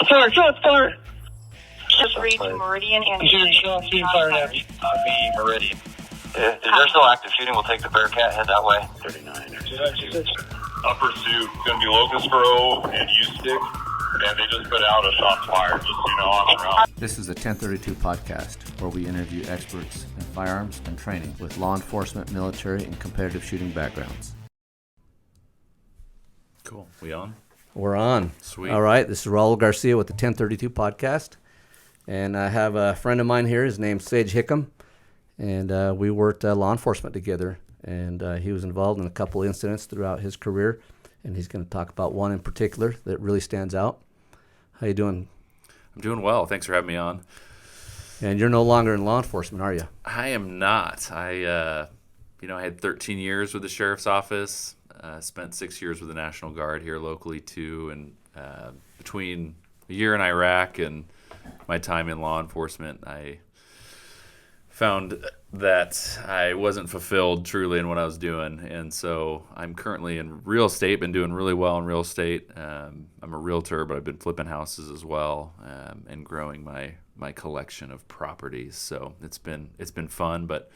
Fire. Just reach Meridian and Fire now. Be Meridian. If there's still active shooting, we'll take the Bearcat, head that way. 39. Upper Sioux, it's going to be Locust Grove and U-Stick, and they just put out a shot flyer, just, on the route. This is the 1032 podcast, where we interview experts in firearms and training with law enforcement, military, and competitive shooting backgrounds. Cool. We on? We're on. Sweet. All right. This is Raul Garcia with the 1032 podcast. And I have a friend of mine here. His name's Sage Hickam. And we worked law enforcement together. And he was involved in a couple incidents throughout his career. And he's going to talk about one in particular that really stands out. How you doing? I'm doing well. Thanks for having me on. And you're no longer in law enforcement, are you? I am not. I had 13 years with the sheriff's office. Spent 6 years with the National Guard here locally too. And between a year in Iraq and my time in law enforcement, I found that I wasn't fulfilled truly in what I was doing. And so I'm currently in real estate, been doing really well in real estate. I'm a realtor, but I've been flipping houses as well, and growing my collection of properties. So it's been fun, but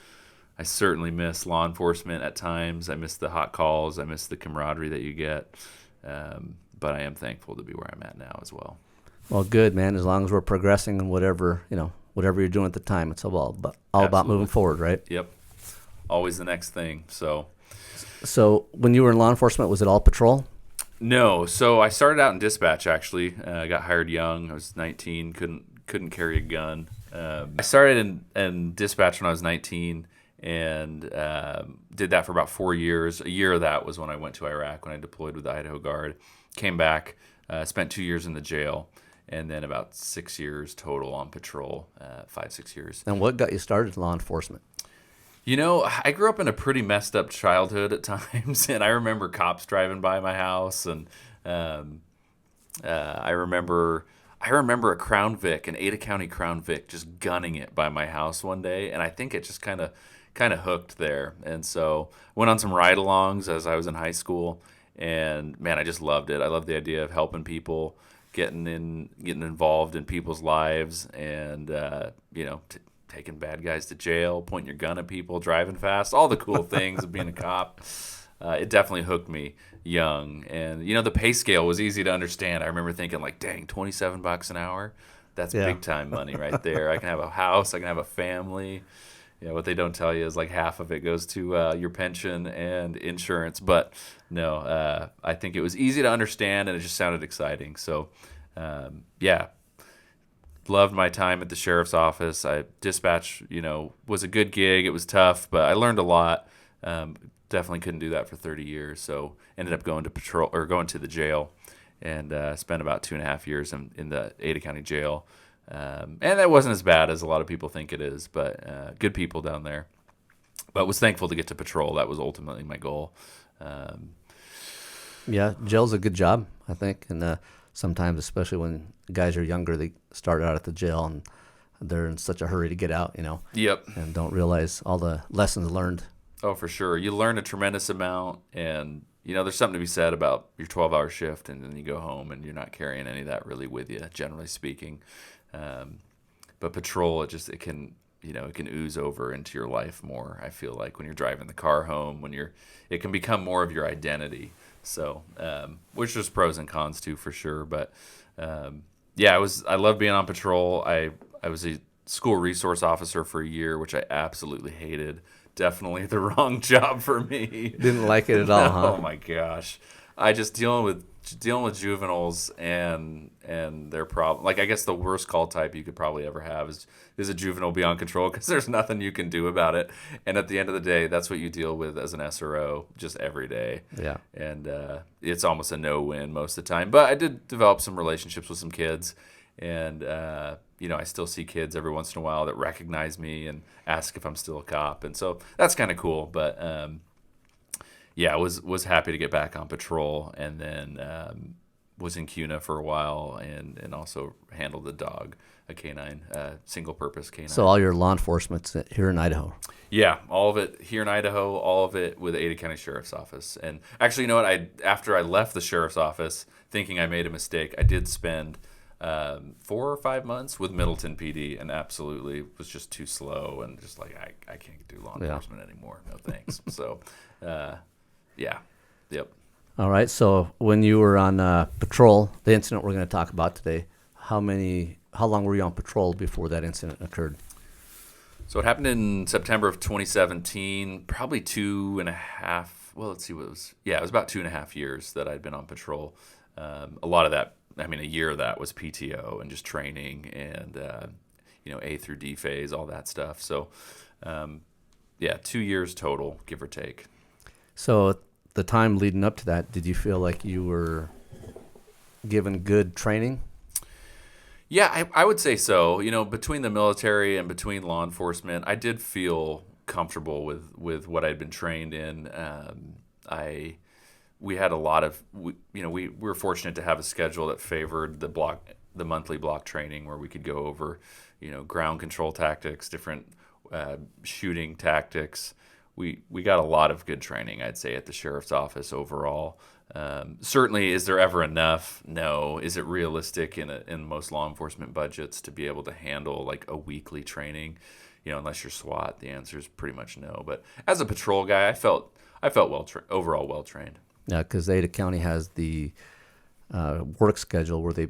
I certainly miss law enforcement at times. I miss the hot calls. I miss the camaraderie that you get. But I am thankful to be where I'm at now as well. Well, good, man. As long as we're progressing in whatever you're doing at the time, it's all about moving forward, right? Yep. Always the next thing. So when you were in law enforcement, was it all patrol? No. So I started out in dispatch, actually. I got hired young. I was 19, couldn't carry a gun. I started in dispatch when I was 19 and did that for about 4 years. A year of that was when I went to Iraq, when I deployed with the Idaho Guard. Came back, spent 2 years in the jail. And then about 6 years total on patrol, 5-6 years. And what got you started in law enforcement? I grew up in a pretty messed up childhood at times, and I remember cops driving by my house, and I remember a Crown Vic, an Ada County Crown Vic, just gunning it by my house one day, and I think it just kind of hooked there. And so went on some ride-alongs as I was in high school, and man, I just loved it. I loved the idea of helping people, getting involved in people's lives, and taking bad guys to jail, pointing your gun at people, driving fast, all the cool things of being a cop. It definitely hooked me young, and the pay scale was easy to understand. I remember thinking like, dang, $27 an hour, that's big time money right there. I can have a house, I can have a family. What they don't tell you is like half of it goes to your pension and insurance. But no, I think it was easy to understand, and it just sounded exciting. So, loved my time at the sheriff's office. Dispatch, was a good gig. It was tough, but I learned a lot. Definitely couldn't do that for 30 years. So ended up going to the jail, and spent about 2.5 years in the Ada County jail. And that wasn't as bad as a lot of people think it is, but good people down there. But was thankful to get to patrol. That was ultimately my goal. Jail's a good job, I think. And sometimes, especially when guys are younger, they start out at the jail and they're in such a hurry to get out, Yep. And don't realize all the lessons learned. Oh, for sure. You learn a tremendous amount, and there's something to be said about your 12-hour shift, and then you go home and you're not carrying any of that really with you, generally speaking. But patrol, it can ooze over into your life more. I feel like when you're driving the car home, it can become more of your identity. So, which there's pros and cons too, for sure. But I love being on patrol. I was a school resource officer for a year, which I absolutely hated. Definitely the wrong job for me. Didn't like it at all, huh? Oh my gosh, I just dealing with juveniles and their problem. Like, I guess the worst call type you could probably ever have is a juvenile beyond control, because there's nothing you can do about it. And at the end of the day, that's what you deal with as an SRO just every day. Yeah. And it's almost a no-win most of the time. But I did develop some relationships with some kids, and I still see kids every once in a while that recognize me and ask if I'm still a cop, and so that's kind of cool. But I was happy to get back on patrol, and then was in CUNA for a while, and also handled the dog, a canine, single-purpose canine. So all your law enforcement's here in Idaho? Yeah, all of it here in Idaho, all of it with the Ada County Sheriff's Office. And actually, you know what? After I left the Sheriff's Office, thinking I made a mistake, I did spend 4 or 5 months with Middleton PD, and absolutely was just too slow and just like I can't do law enforcement anymore. No thanks. So, yeah, yep. All right. So when you were on patrol, the incident we're going to talk about today, how long were you on patrol before that incident occurred? So it happened in September of 2017, probably 2.5. Well, let's see what it was. Yeah, it was about 2.5 years that I'd been on patrol. A lot of that, I mean, a year of that was PTO and just training and, A through D phase, all that stuff. So, 2 years total, give or take. So the time leading up to that, did you feel like you were given good training? Yeah, I would say so. Between the military and between law enforcement, I did feel comfortable with what I'd been trained in. We had a lot of, we were fortunate to have a schedule that favored the monthly block training where we could go over, ground control tactics, different shooting tactics. We got a lot of good training, I'd say, at the sheriff's office overall. Certainly, is there ever enough? No. Is it realistic in most law enforcement budgets to be able to handle like a weekly training? Unless you're SWAT, the answer is pretty much no. But as a patrol guy, I felt overall well trained. Yeah, because Ada County has the work schedule where they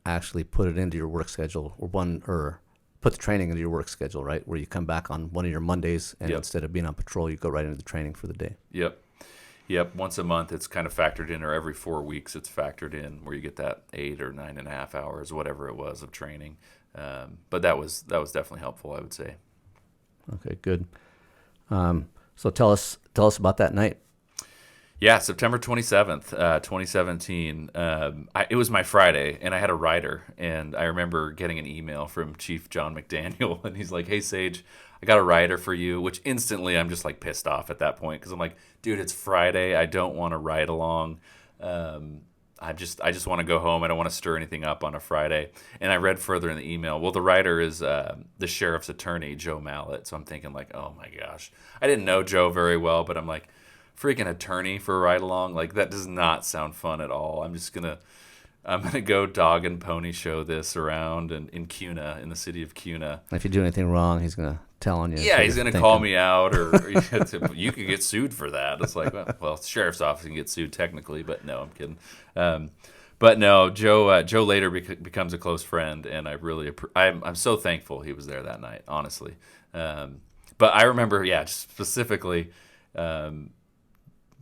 actually put it into your work schedule, or put the training into your work schedule, right? Where you come back on one of your Mondays, and instead of being on patrol, you go right into the training for the day. Yep. Once a month, it's kind of factored in, or every 4 weeks, it's factored in, where you get that 8 or 9.5 hours, whatever it was, of training. But that was definitely helpful, I would say. Okay, good. So tell us about that night. Yeah, September 27th, 2017. It was my Friday, and I had a rider, and I remember getting an email from Chief John McDaniel, and he's like, "Hey, Sage, I got a rider for you," which instantly I'm just like pissed off at that point because I'm like, dude, it's Friday. I don't want to ride along. I just want to go home. I don't want to stir anything up on a Friday. And I read further in the email. Well, the rider is the sheriff's attorney, Joe Mallett. So I'm thinking like, oh my gosh. I didn't know Joe very well, but I'm like, freaking attorney for a ride along? Like, that does not sound fun at all. I'm gonna go dog and pony show this around in Cuna, in the city of Cuna. If you do anything wrong, he's gonna tell on you. Yeah, he's gonna call me out, or you could get sued for that. It's like, well, the sheriff's office can get sued technically, but no, I'm kidding. But no, Joe later becomes a close friend, and I'm so thankful he was there that night, honestly. But I remember, just specifically.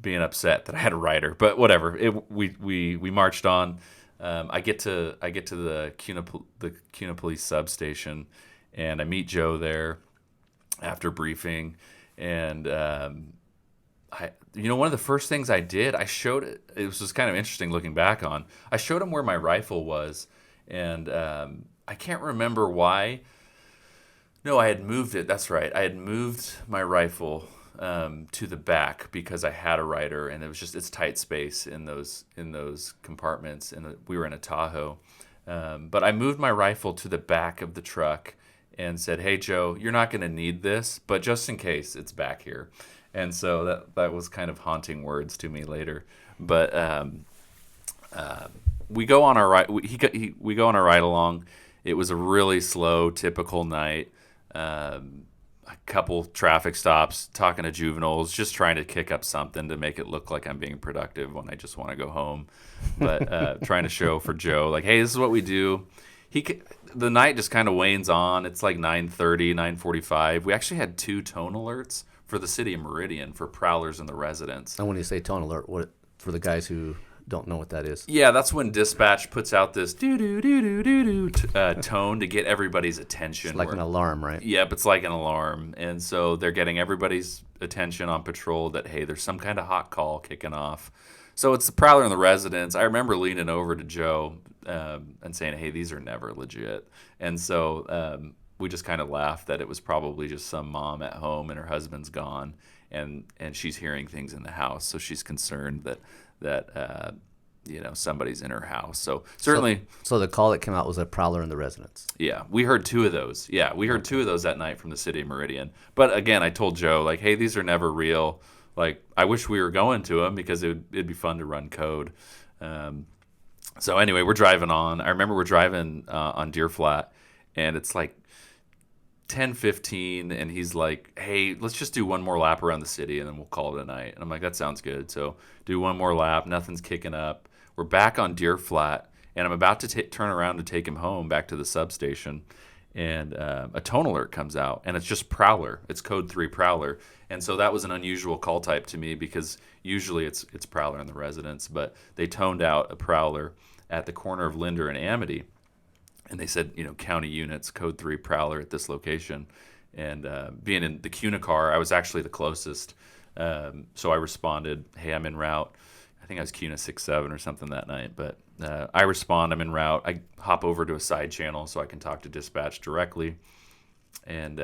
Being upset that I had a rider, but whatever. We marched on. I get to the Cuna police substation, and I meet Joe there after briefing. And one of the first things I did, I showed it. It was just kind of interesting looking back on. I showed him where my rifle was, and I can't remember why. No, I had moved it. That's right. I had moved my rifle to the back because I had a rider, and it's tight space in those compartments, and we were in a Tahoe. But I moved my rifle to the back of the truck and said, "Hey Joe, you're not going to need this, but just in case, it's back here." And so that was kind of haunting words to me later. But we go on our ride. We go on our ride along. It was a really slow, typical night. A couple traffic stops, talking to juveniles, just trying to kick up something to make it look like I'm being productive when I just want to go home. But trying to show for Joe, like, hey, this is what we do. The night just kind of wanes on. It's like 9:30, 9:45. We actually had 2 tone alerts for the city of Meridian for prowlers in the residence. And when you say tone alert, what for the guys who don't know what that is? Yeah, that's when dispatch puts out this doo-doo-doo-doo-doo-doo tone to get everybody's attention. It's like an alarm, right? Yep, it's like an alarm. And so they're getting everybody's attention on patrol that, hey, there's some kind of hot call kicking off. So it's the prowler in the residence. I remember leaning over to Joe and saying, hey, these are never legit. And so we just kind of laughed that it was probably just some mom at home and her husband's gone, and she's hearing things in the house. So she's concerned that somebody's in her house. So certainly. So the call that came out was a prowler in the residence. Yeah, we heard 2 of those. Yeah, we heard 2 of those that night from the city of Meridian. But again, I told Joe, like, hey, these are never real. Like, I wish we were going to them because it'd be fun to run code. So anyway, we're driving on. I remember we're driving on Deer Flat, and it's like 10:15, and he's like, "Hey, let's just do one more lap around the city, and then we'll call it a night." And I'm like, "That sounds good." So do one more lap. Nothing's kicking up. We're back on Deer Flat, and I'm about to turn around to take him home back to the substation, and a tone alert comes out, and it's just Prowler. It's code 3 Prowler, and so that was an unusual call type to me because usually it's Prowler in the residence, but they toned out a Prowler at the corner of Linder and Amity. And they said, county units, code 3 Prowler at this location. And being in the CUNA car, I was actually the closest. So I responded, "Hey, I'm en route." I think I was CUNA 6-7 or something that night. But I respond, "I'm en route." I hop over to a side channel so I can talk to dispatch directly. And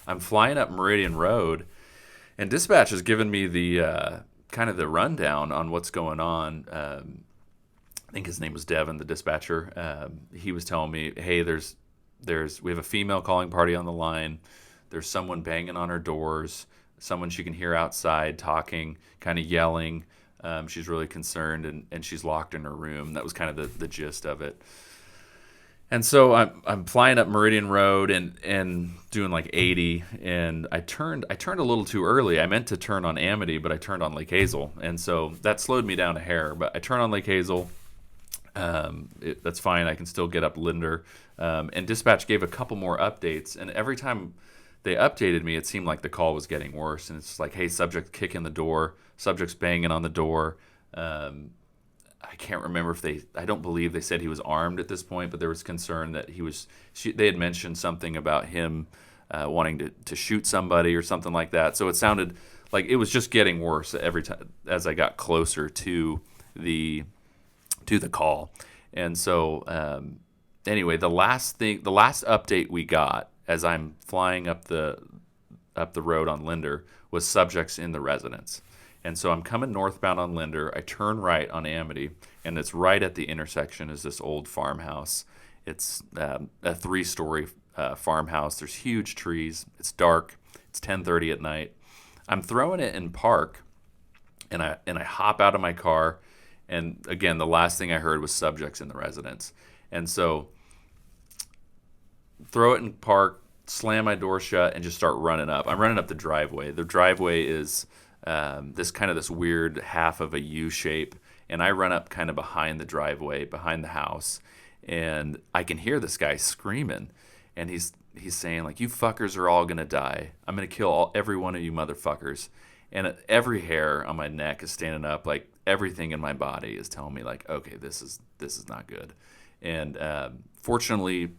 I'm flying up Meridian Road. And dispatch has given me the kind of the rundown on what's going on. I think his name was Devin, the dispatcher. He was telling me, "Hey, we have a female calling party on the line. There's someone banging on her doors, someone she can hear outside talking, kind of yelling. She's really concerned, and she's locked in her room." That was kind of the gist of it. And so I'm flying up Meridian Road and doing like 80, and I turned a little too early. I meant to turn on Amity, but I turned on Lake Hazel, and so that slowed me down a hair. But I turn on Lake Hazel. That's fine. I can still get up Linder. And dispatch gave a couple more updates, and every time they updated me, it seemed like the call was getting worse. And it's like, "Hey, subject kicking the door, subject's banging on the door." I can't remember I don't believe they said he was armed at this point, but there was concern that they had mentioned something about him wanting to shoot somebody or something like that. So it sounded like it was just getting worse every time as I got closer to the call. And so anyway, the last update we got as I'm flying up the road on Linder was subjects in the residence. And so I'm coming northbound on Linder. I turn right on Amity, and it's right at the intersection is this old farmhouse. It's a 3-story farmhouse. There's huge trees. It's dark. It's 10:30 at night. I'm throwing it in park, and I hop out of my car. And again, the last thing I heard was subjects in the residence. And so throw it in park, slam my door shut, and just start running up. I'm running up the driveway. The driveway is this weird half of a U shape. And I run up kind of behind the driveway, behind the house. And I can hear this guy screaming. And he's saying, like, "You fuckers are all going to die. I'm going to kill every one of you motherfuckers." And every hair on my neck is standing up, like everything in my body is telling me, like, okay, this is not good. And fortunately,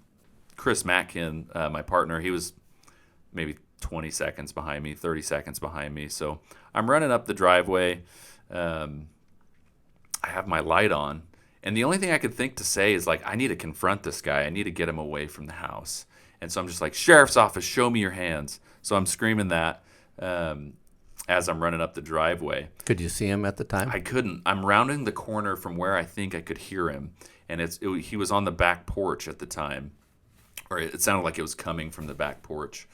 Chris Matkin, my partner, he was maybe 20 seconds behind me, 30 seconds behind me. So I'm running up the driveway. I have my light on, and the only thing I could think to say is, like, I need to confront this guy. I need to get him away from the house. And so I'm just like, "Sheriff's office, show me your hands." So I'm screaming that. As I'm running up the driveway. Could you see him at the time? I couldn't. I'm rounding the corner from where I think I could hear him, and he was on the back porch at the time, or it sounded like it was coming from the back porch,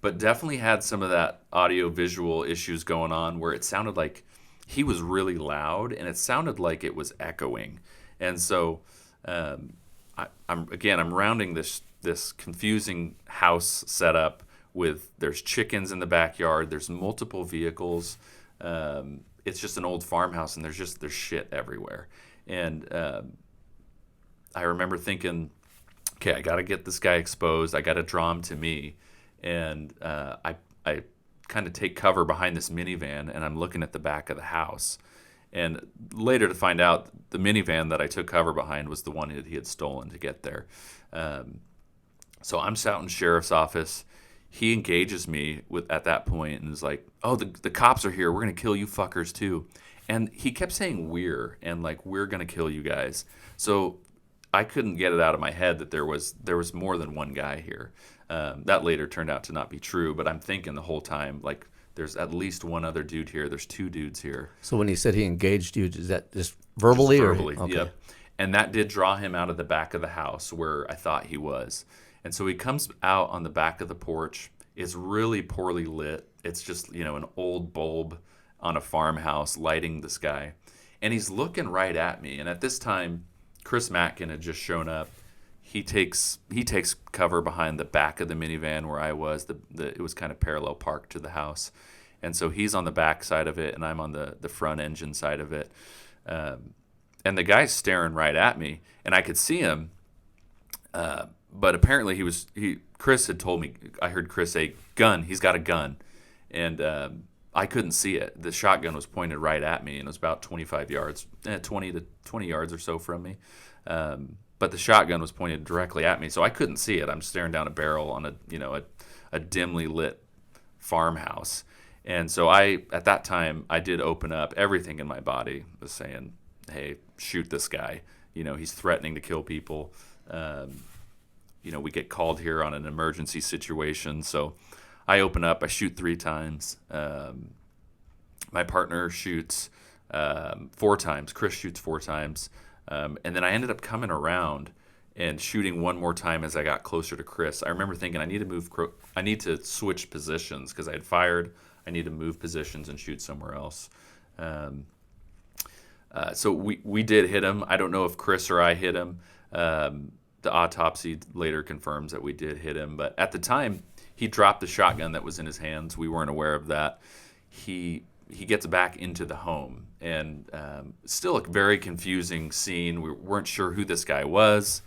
but definitely had some of that audio-visual issues going on where it sounded like he was really loud, and it sounded like it was echoing. And so I'm rounding this confusing house setup. There's chickens in the backyard. There's multiple vehicles. It's just an old farmhouse, and there's shit everywhere. And I remember thinking, okay, I got to get this guy exposed. I got to draw him to me. And I kind of take cover behind this minivan, and I'm looking at the back of the house. And later to find out, the minivan that I took cover behind was the one that he had stolen to get there. So I'm out in sheriff's office. He engages me at that point and is like, "Oh, the cops are here. We're going to kill you fuckers too." And he kept saying "we're," and like, "We're going to kill you guys." So I couldn't get it out of my head that there was more than one guy here. That later turned out to not be true, but I'm thinking the whole time, like, there's at least one other dude here. There's 2 dudes here. So when he said he engaged you, is that just verbally? Just verbally, okay. Yep. And that did draw him out of the back of the house where I thought he was. And so he comes out on the back of the porch. It's really poorly lit. It's just, an old bulb on a farmhouse lighting the sky. and he's looking right at me. And at this time, Chris Matkin had just shown up. He takes cover behind the back of the minivan where I was. It was kind of parallel parked to the house, and so he's on the back side of it, and I'm on the front engine side of it. And the guy's staring right at me, and I could see him. But apparently Chris had told me. I heard Chris say, "Gun." He's got a gun, and I couldn't see it. The shotgun was pointed right at me, and it was about 25 yards, 20 to 20 yards or so from me. But the shotgun was pointed directly at me, so I couldn't see it. I'm staring down a barrel on a dimly lit farmhouse. And so at that time, I did open up. Everything in my body was saying, hey, shoot this guy. He's threatening to kill people. We get called here on an emergency situation. So I open up. I shoot 3 times. My partner shoots 4 times. Chris shoots 4 times. And then I ended up coming around and shooting one more time as I got closer to Chris. I remember thinking I need to switch positions because I had fired. I need to move positions and shoot somewhere else. So we did hit him. I don't know if Chris or I hit him. The autopsy later confirms that we did hit him. But at the time, he dropped the shotgun that was in his hands. We weren't aware of that. He gets back into the home, and still a very confusing scene. We weren't sure who this guy was.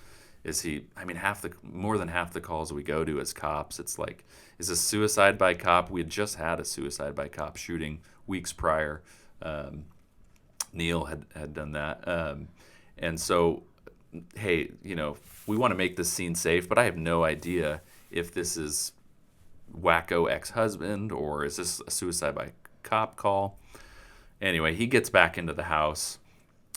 More than half the calls we go to as cops, it's like, is this suicide by cop? We had just had a suicide by cop shooting weeks prior. Neil had done that. And so, hey, we want to make this scene safe, but I have no idea if this is wacko ex-husband or is this a suicide by cop call. Anyway, he gets back into the house,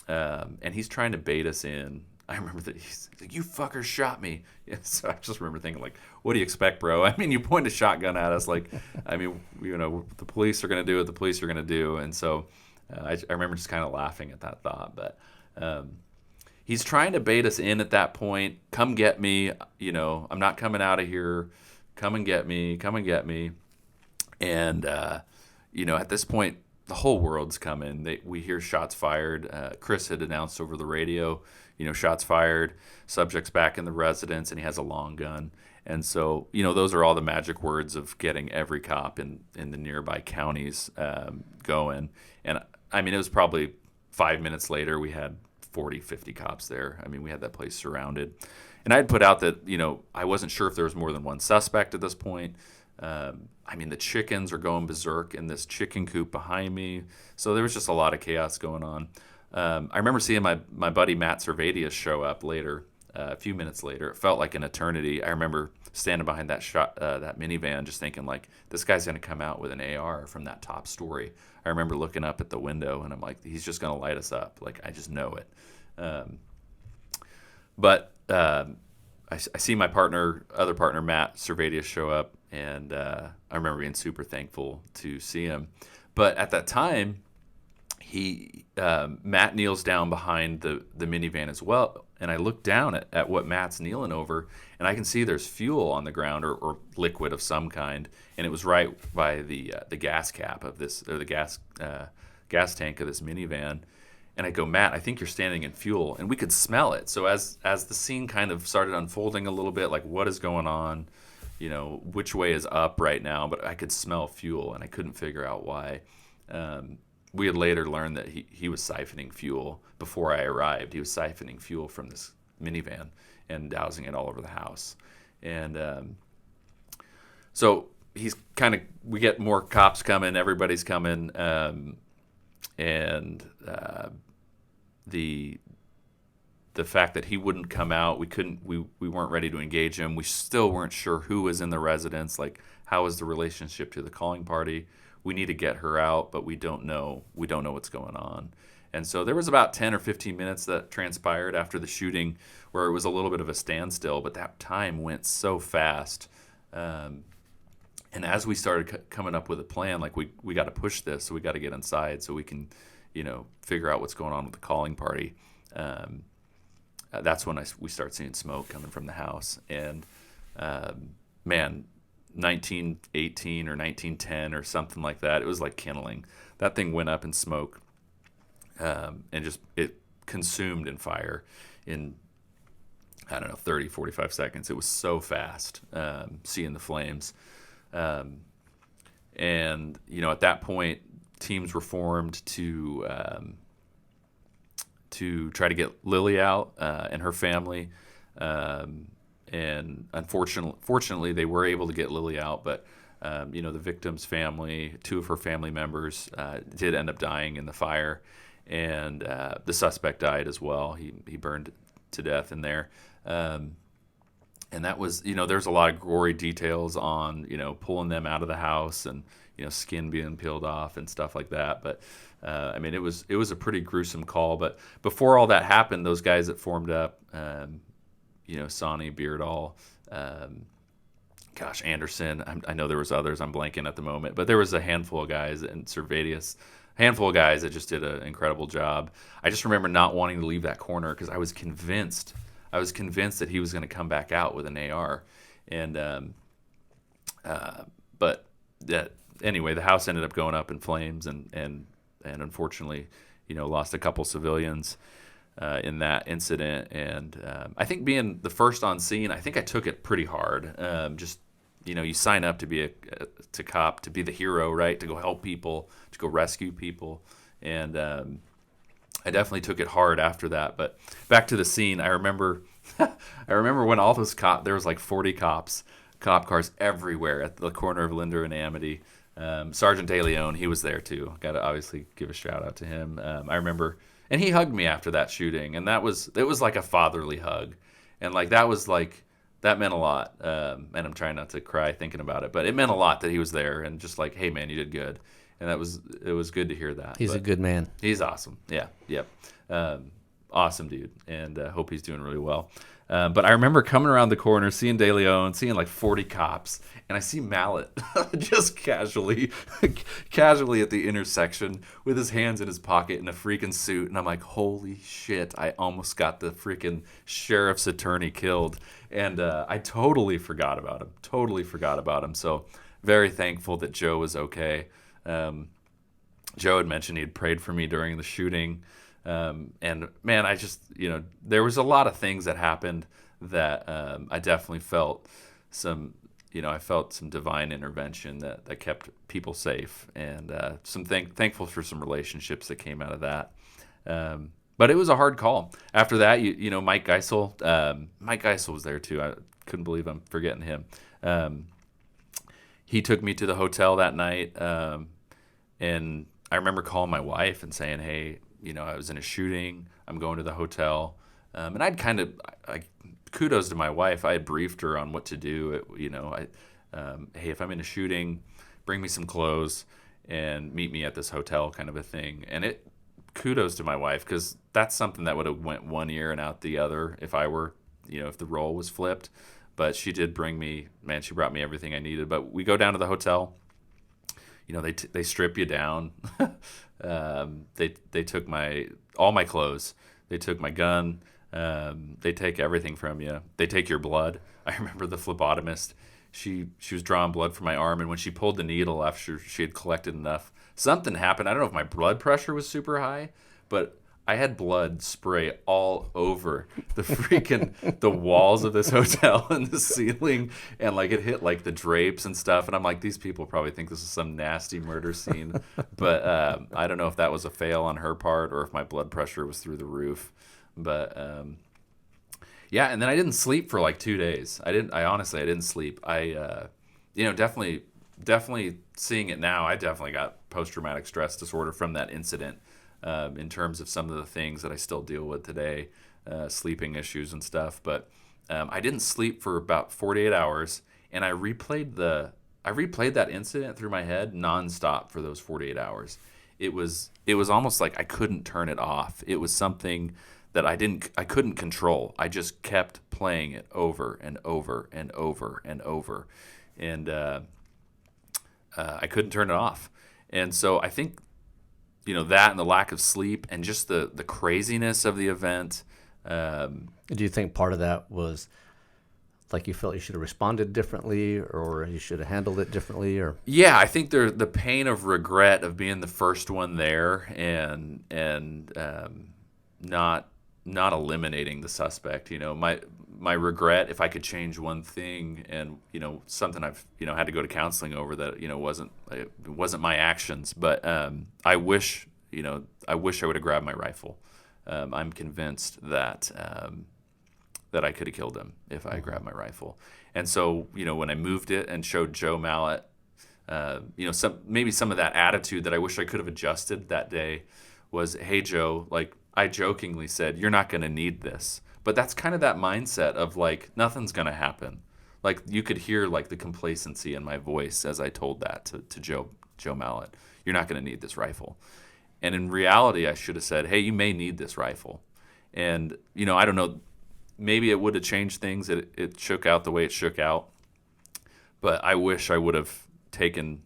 and he's trying to bait us in. I remember that he's like, "You fuckers shot me." Yeah, so I just remember thinking, like, what do you expect, bro? I mean, you point a shotgun at us. Like, the police are going to do what the police are going to do. And so I remember just kind of laughing at that thought. But he's trying to bait us in at that point. Come get me. I'm not coming out of here. Come and get me. Come and get me. And, at this point, the whole world's coming. We hear shots fired. Chris had announced over the radio, shots fired, subject's back in the residence, and he has a long gun. And so, those are all the magic words of getting every cop in the nearby counties going. And, it was probably 5 minutes later, we had 40, 50 cops there. We had that place surrounded. And I had put out that, I wasn't sure if there was more than one suspect at this point. The chickens are going berserk in this chicken coop behind me. So there was just a lot of chaos going on. I remember seeing my buddy Matt Servadius show up later, a few minutes later. It felt like an eternity. I remember standing behind that minivan just thinking, like, this guy's going to come out with an AR from that top story. I remember looking up at the window, and I'm like, he's just going to light us up. Like, I just know it. But I see my other partner, Matt Servadius, show up, and I remember being super thankful to see him. But at that time, Matt kneels down behind the minivan as well, and I look down at what Matt's kneeling over, and I can see there's fuel on the ground or liquid of some kind, and it was right by the gas cap of this, or the gas tank of this minivan. And I go, Matt, I think you're standing in fuel. And we could smell it. So as the scene kind of started unfolding a little bit, like, what is going on? Which way is up right now? But I could smell fuel, and I couldn't figure out why. We had later learned that he was siphoning fuel before I arrived. He was siphoning fuel from this minivan and dousing it all over the house. And so we get more cops coming. Everybody's coming. And the fact that he wouldn't come out, we weren't ready to engage him. We still weren't sure who was in the residence. Like, how is the relationship to the calling party? We need to get her out, but we don't know what's going on. And so there was about 10 or 15 minutes that transpired after the shooting where it was a little bit of a standstill, but that time went so fast. And as we started coming up with a plan, like, we got to push this, so we got to get inside so we can, figure out what's going on with the calling party. That's when we start seeing smoke coming from the house. And, 1918 or 1910 or something like that, it was like kindling. That thing went up in smoke. and just it consumed in fire in, I don't know, 30, 45 seconds. It was so fast, seeing the flames. And, at that point, teams were formed to try to get Lily out and her family. And fortunately, they were able to get Lily out, but the victim's family, 2 of her family members, did end up dying in the fire, and the suspect died as well. He burned to death in there. And that was, there's a lot of gory details on, pulling them out of the house and, skin being peeled off and stuff like that. But, it was a pretty gruesome call. But before all that happened, those guys that formed up, Sonny, Beardall, Anderson, I know there was others, I'm blanking at the moment, but there was a handful of guys, and Servadius, handful of guys that just did an incredible job. I just remember not wanting to leave that corner because I was convinced that he was going to come back out with an AR, and but that anyway, the house ended up going up in flames, and unfortunately, lost a couple civilians in that incident. And I think being the first on scene, I think I took it pretty hard. You sign up to be to cop, to be the hero, right? To go help people, to go rescue people, and I definitely took it hard after that. But back to the scene, I remember when all those there was like 40 cop cars everywhere at the corner of Linder and Amity. Sergeant De Leon, he was there too. Got to obviously give a shout out to him. I remember, and he hugged me after that shooting, and it was like a fatherly hug, and that meant a lot. And I'm trying not to cry thinking about it, but it meant a lot that he was there and just like, hey man, you did good. And it was good to hear that. He's a good man. He's awesome. Yeah. Yep. Awesome dude. And hope he's doing really well. But I remember coming around the corner, seeing De Leon, seeing like 40 cops, and I see Mallet just casually at the intersection with his hands in his pocket in a freaking suit. And I'm like, holy shit, I almost got the freaking sheriff's attorney killed. And I totally forgot about him. So very thankful that Joe was okay. Joe had mentioned he had prayed for me during the shooting. And man, I just, there was a lot of things that happened that I definitely felt some divine intervention that kept people safe, and thankful for some relationships that came out of that. But it was a hard call. After that, Mike Geisel was there too. I couldn't believe I'm forgetting him. He took me to the hotel that night, and I remember calling my wife and saying, hey, I was in a shooting. I'm going to the hotel. And I'd kudos to my wife. I had briefed her on what to do. Hey, if I'm in a shooting, bring me some clothes and meet me at this hotel, kind of a thing. And kudos to my wife, because that's something that would have went one ear and out the other if I were, if the role was flipped. But she did she brought me everything I needed. But we go down to the hotel. They strip you down. They took all my clothes. They took my gun. They take everything from you. They take your blood. I remember the phlebotomist. She was drawing blood from my arm, and when she pulled the needle after she had collected enough, something happened. I don't know if my blood pressure was super high, but I had blood spray all over the walls of this hotel and the ceiling, and it hit the drapes and stuff. And I'm like, these people probably think this is some nasty murder scene, but I don't know if that was a fail on her part or if my blood pressure was through the roof. But yeah, and then I didn't sleep for 2 days. I honestly didn't sleep. I definitely seeing it now, I definitely got post-traumatic stress disorder from that incident. In terms of some of the things that I still deal with today, sleeping issues and stuff. But I didn't sleep for about 48 hours, and I replayed that incident through my head nonstop for those 48 hours. It was almost like I couldn't turn it off. It was something that I couldn't control. I just kept playing it over and over and over and over, and I couldn't turn it off. And so I think, that and the lack of sleep and just the craziness of the event. Do you think part of that was like you felt you should have responded differently, or you should have handled it differently, or Yeah, I think the pain of regret of being the first one there and not eliminating the suspect. My regret, if I could change one thing, and something I've had to go to counseling over, that it wasn't my actions, but I wish I would have grabbed my rifle. I'm convinced that I could have killed him if I grabbed my rifle. And so, when I moved it and showed Joe Mallett, some of that attitude that I wish I could have adjusted that day was, hey, Joe, like I jokingly said, you're not going to need this. But that's kind of that mindset of like, nothing's going to happen. Like you could hear like the complacency in my voice as I told that to Joe Mallett. You're not going to need this rifle. And in reality, I should have said, hey, you may need this rifle. And, I don't know, maybe it would have changed things. It shook out the way it shook out. But I wish I would have taken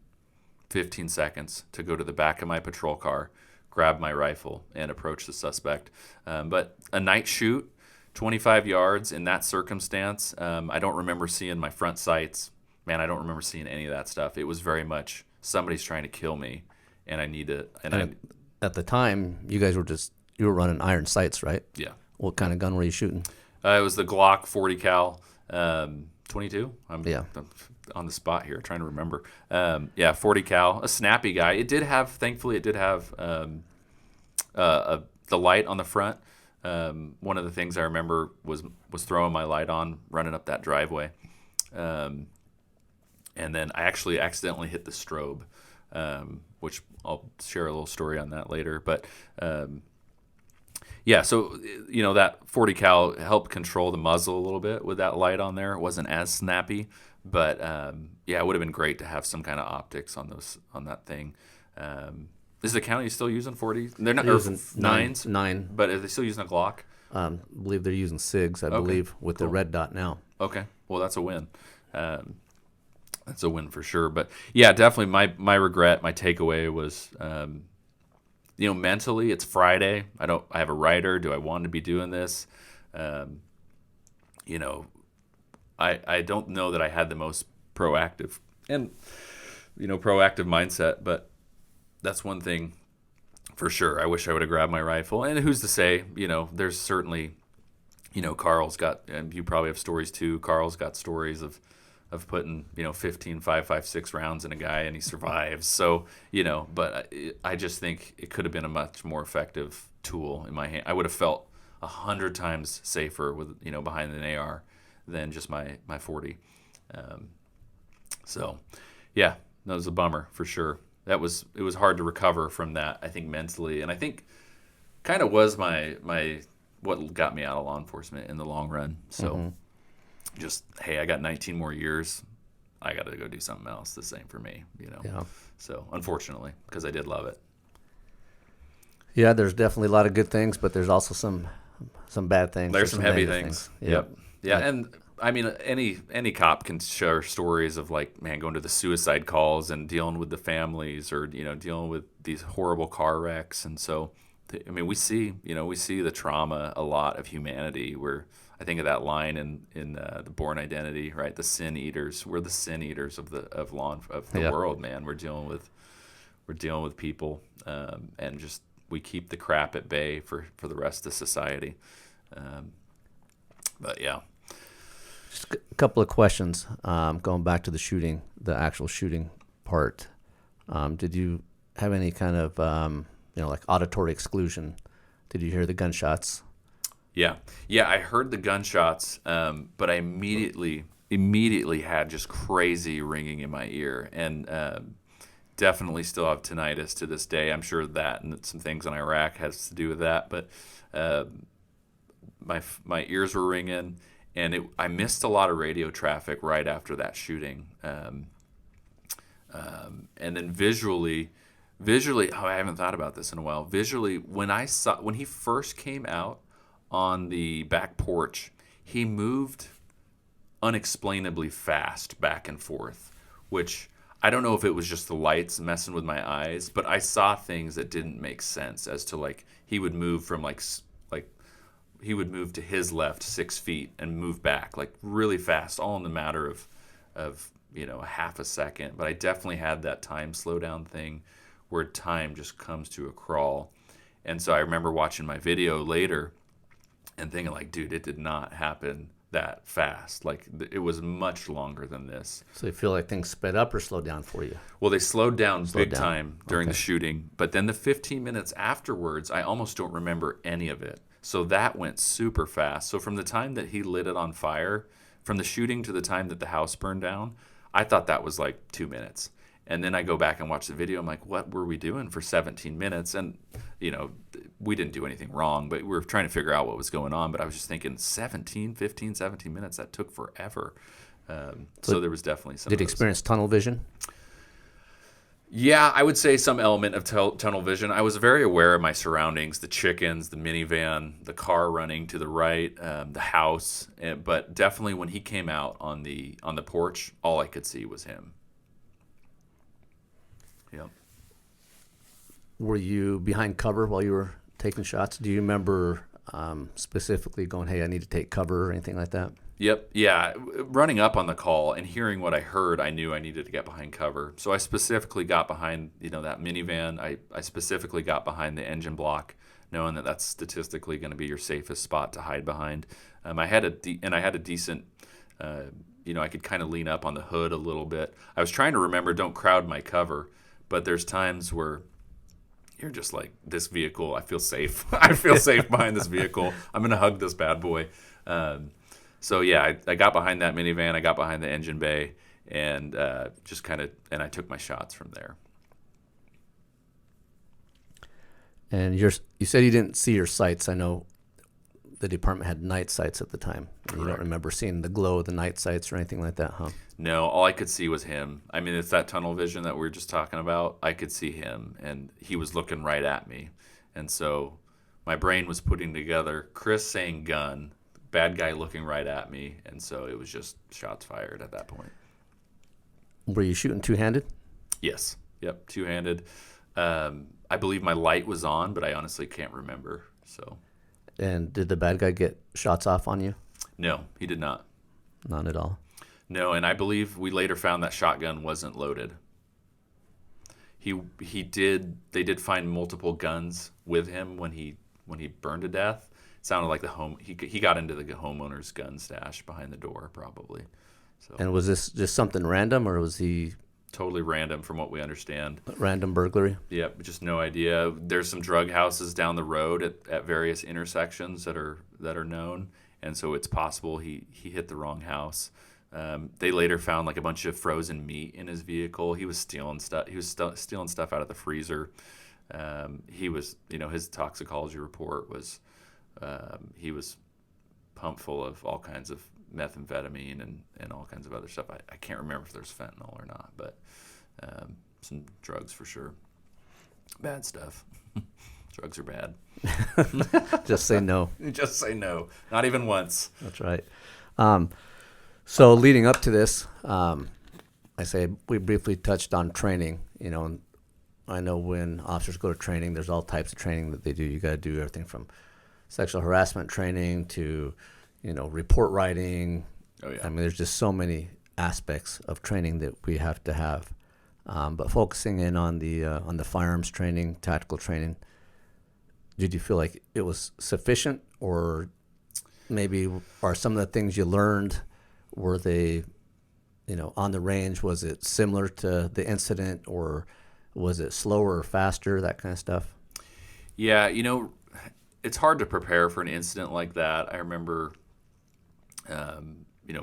15 seconds to go to the back of my patrol car, grab my rifle, and approach the suspect. But a night shoot, 25 yards in that circumstance, I don't remember seeing my front sights. Man, I don't remember seeing any of that stuff. It was very much somebody's trying to kill me, and I need to. At the time, you guys were you were running iron sights, right? Yeah. What kind of gun were you shooting? It was the Glock 40 cal 22. I'm on the spot here, trying to remember. 40 cal, a snappy guy. Thankfully, it did have the light on the front. One of the things I remember was throwing my light on, running up that driveway. And then I actually accidentally hit the strobe, which I'll share a little story on that later. But so that 40 cal helped control the muzzle a little bit with that light on there. It wasn't as snappy, but it would have been great to have some kind of optics on that thing. Is the county still using 40? They're not using nines. Nine. But are they still using a Glock? I believe they're using SIGs. I believe with the red dot now. Okay, well that's a win. That's a win for sure. But yeah, definitely my regret, my takeaway was, mentally it's Friday. I have a writer. Do I want to be doing this? I don't know that I had the most proactive mindset, but that's one thing for sure. I wish I would have grabbed my rifle. And who's to say, there's certainly, Carl's got, and you probably have stories too. Carl's got stories of putting, 15 5.56 rounds in a guy and he survives. So, but I just think it could have been a much more effective tool in my hand. I would have felt 100 times safer with, behind an AR than just my 40. That was a bummer for sure. It was hard to recover from that, I think, mentally, and I think kind of was my what got me out of law enforcement in the long run. So just, hey, I got 19 more years. I got to go do something else. The same for me, Yeah. So unfortunately, because I did love it. Yeah, there's definitely a lot of good things, but there's also some bad things. There's some heavy negative things. Yep. Yeah, and I mean, any cop can share stories of like, man, going to the suicide calls and dealing with the families, or dealing with these horrible car wrecks. And so, I mean, we see the trauma a lot of humanity. Where I think of that line in the Bourne Identity, right? The sin eaters. We're the sin eaters of the world, man. We're dealing with people, and just we keep the crap at bay for the rest of society. But yeah. Just a couple of questions. Going back to the actual shooting part. Did you have any kind of, like auditory exclusion? Did you hear the gunshots? Yeah, I heard the gunshots, but I immediately had just crazy ringing in my ear, and definitely still have tinnitus to this day. I'm sure that and some things in Iraq has to do with that, but my ears were ringing. And I missed a lot of radio traffic right after that shooting. And then visually, I haven't thought about this in a while. Visually, when he first came out on the back porch, he moved unexplainably fast back and forth, which I don't know if it was just the lights messing with my eyes, but I saw things that didn't make sense as to like he would move from like would move to his left 6 feet and move back like really fast, all in the matter of a half a second. But I definitely had that time slowdown thing where time just comes to a crawl. And so I remember watching my video later and thinking like, dude, it did not happen that fast. Like it was much longer than this. So you feel like things sped up or slowed down for you? Well, they slowed down big time during Okay. the shooting, but then the 15 minutes afterwards, I almost don't remember any of it. So that went super fast. So from the time that he lit it on fire, from the shooting to the time that the house burned down, I thought that was like 2 minutes. And then I go back and watch the video. I'm like, what were we doing for 17 minutes? And, we didn't do anything wrong, but we were trying to figure out what was going on. But I was just thinking 17 minutes, that took forever. So there was definitely some Did of you those. experience tunnel vision? Yeah, I would say some element of tunnel vision. I was very aware of my surroundings, the chickens, the minivan, the car running to the right, the house. But definitely when he came out on the porch, all I could see was him. Yeah. Were you behind cover while you were taking shots? Do you remember specifically going, hey, I need to take cover or anything like that? Yep. Yeah. Running up on the call and hearing what I heard, I knew I needed to get behind cover. So I specifically got behind, that minivan. I specifically got behind the engine block, knowing that that's statistically going to be your safest spot to hide behind. I had a decent, I could kind of lean up on the hood a little bit. I was trying to remember, don't crowd my cover, but there's times where you're just like, this vehicle, I feel safe. I feel safe behind this vehicle. I'm going to hug this bad boy. So yeah, I got behind that minivan. I got behind the engine bay, and just kind of, and I took my shots from there. And you said you didn't see your sights. I know the department had night sights at the time. You don't Correct. remember seeing the glow of the night sights or anything like that, huh? No, all I could see was him. I mean, it's that tunnel vision that we were just talking about. I could see him, and he was looking right at me. And so my brain was putting together Chris saying gun, bad guy looking right at me, and so it was just shots fired at that point. Were you shooting two-handed? Yes. Yep, two-handed. I believe my light was on, but I honestly can't remember. So And did the bad guy get shots off on you? no, he did not. None at all. No, and I believe we later found that shotgun wasn't loaded. They did find multiple guns with him when he burned to death. It sounded like he got into the homeowner's gun stash behind the door probably. So And was this just something random, or was he totally random from what we understand. random burglary? Yep, just no idea. There's some drug houses down the road at various intersections that are known, and so it's possible he hit the wrong house. They later found like a bunch of frozen meat in his vehicle. He was stealing stuff. He was stealing stuff out of the freezer. He was, his toxicology report was he was pumped full of all kinds of methamphetamine and all kinds of other stuff. I can't remember if there's fentanyl or not, but some drugs for sure. Bad stuff. Drugs are bad. Just say no. Just say no. Not even once. That's right. So leading up to this, we briefly touched on training. And I know when officers go to training, there's all types of training that they do. You got to do everything from sexual harassment training to, report writing. Oh yeah. I mean, there's just so many aspects of training that we have to have. But focusing in on the firearms training, tactical training, did you feel like it was sufficient, or maybe are some of the things you learned, were they, on the range, was it similar to the incident, or was it slower or faster, that kind of stuff? Yeah, it's hard to prepare for an incident like that. I remember,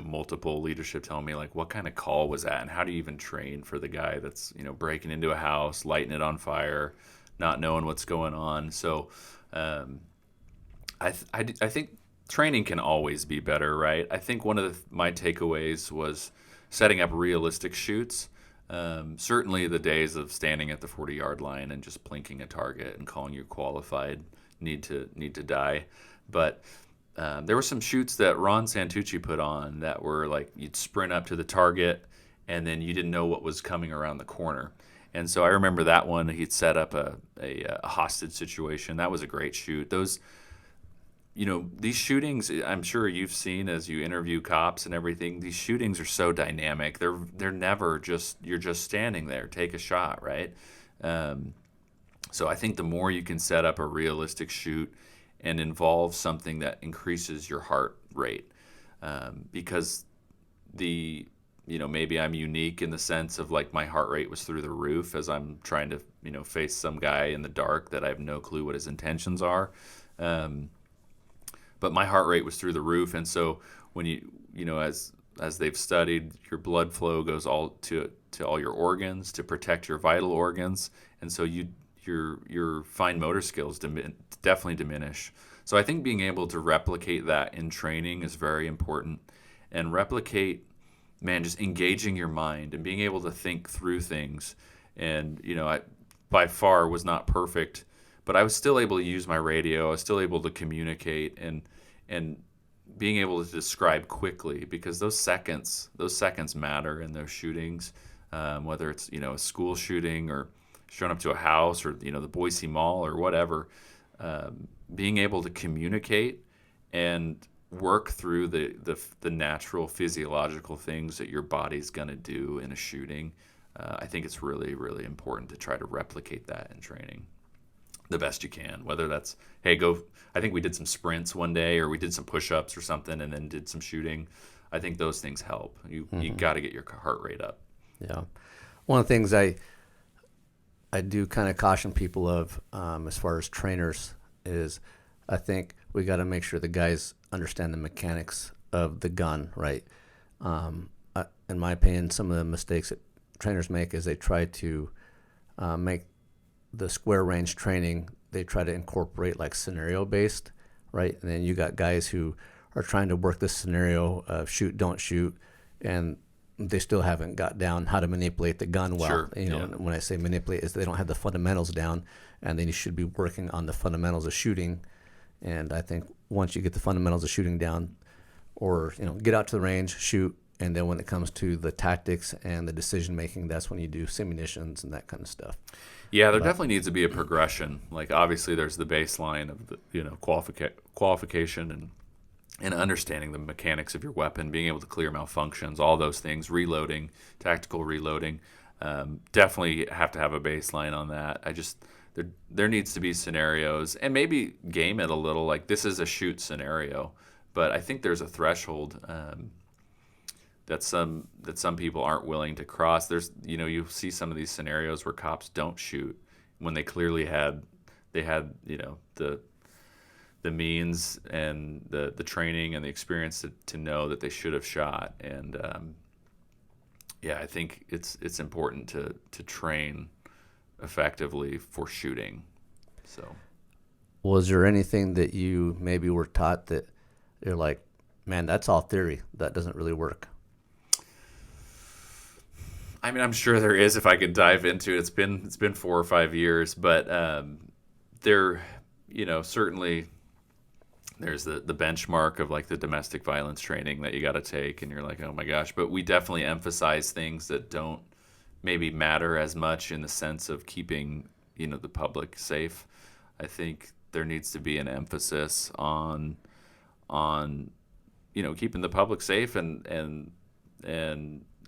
multiple leadership telling me, like, what kind of call was that, and how do you even train for the guy that's, breaking into a house, lighting it on fire, not knowing what's going on. So I think training can always be better, right? I think one of my takeaways was setting up realistic shoots. Certainly the days of standing at the 40-yard line and just plinking a target and calling you qualified need to die. But there were some shoots that Ron Santucci put on that were like you'd sprint up to the target and then you didn't know what was coming around the corner. And so I remember that one. He'd set up a hostage situation. That was a great shoot. these shootings, I'm sure you've seen as you interview cops and everything, these shootings are so dynamic. They're never just, you're just standing there, take a shot, right? So I think the more you can set up a realistic shoot and involve something that increases your heart rate, because maybe I'm unique in the sense of like my heart rate was through the roof as I'm trying to, face some guy in the dark that I have no clue what his intentions are. But my heart rate was through the roof. And so when as they've studied, your blood flow goes all to all your organs to protect your vital organs. And so your fine motor skills definitely diminish. So I think being able to replicate that in training is very important, and replicate, just engaging your mind and being able to think through things. And, I by far was not perfect, but I was still able to use my radio. I was still able to communicate and being able to describe quickly, because those seconds matter in those shootings, whether it's, a school shooting or showing up to a house or, the Boise Mall or whatever. Being able to communicate and work through the natural physiological things that your body's going to do in a shooting. I think it's really, really important to try to replicate that in training the best you can, whether that's, hey, I think we did some sprints one day, or we did some push-ups or something and then did some shooting. I think those things help. You got to get your heart rate up. Yeah. One of the things I do kind of caution people of, as far as trainers, is I think we got to make sure the guys understand the mechanics of the gun, right? In my opinion, some of the mistakes that trainers make is they try to make the square range training, they try to incorporate like scenario based, right? And then you got guys who are trying to work this scenario of shoot, don't shoot, and they still haven't got down how to manipulate the gun well. Sure. When I say manipulate, is they don't have the fundamentals down, and then you should be working on the fundamentals of shooting. And I think once you get the fundamentals of shooting down, or get out to the range, shoot, and then when it comes to the tactics and the decision making, that's when you do simulations and that kind of stuff. Yeah, there definitely needs to be a progression. Like obviously, there's the baseline of the qualification and understanding the mechanics of your weapon, being able to clear malfunctions, all those things, reloading, tactical reloading. Definitely have to have a baseline on that. There needs to be scenarios, and maybe game it a little. Like this is a shoot scenario, but I think there's a threshold that some people aren't willing to cross. There's you see some of these scenarios where cops don't shoot when they clearly had the means and the training and the experience to know that they should have shot. And I think it's important to train effectively for shooting. So, was there anything that you maybe were taught that you're like, man, that's all theory, that doesn't really work? I mean, I'm sure there is if I could dive into it. It's been 4 or 5 years, but there, certainly there's the benchmark of like the domestic violence training that you got to take, and you're like, oh my gosh. But we definitely emphasize things that don't maybe matter as much in the sense of keeping the public safe. I think there needs to be an emphasis on keeping the public safe and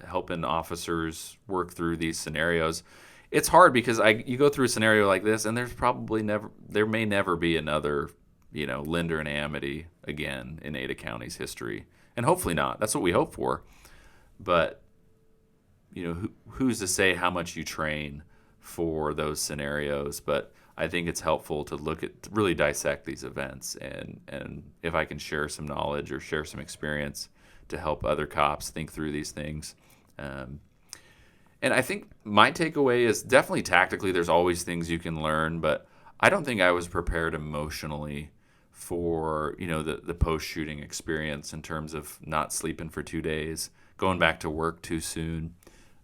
helping officers work through these scenarios. It's hard because you go through a scenario like this, and there may never be another, Linder and Amity again in Ada County's history, and hopefully not. That's what we hope for. But who's to say how much you train for those scenarios? But I think it's helpful to really dissect these events, and if I can share some knowledge or share some experience to help other cops think through these things. And I think my takeaway is definitely tactically there's always things you can learn, but I don't think I was prepared emotionally for, the post-shooting experience in terms of not sleeping for 2 days, going back to work too soon.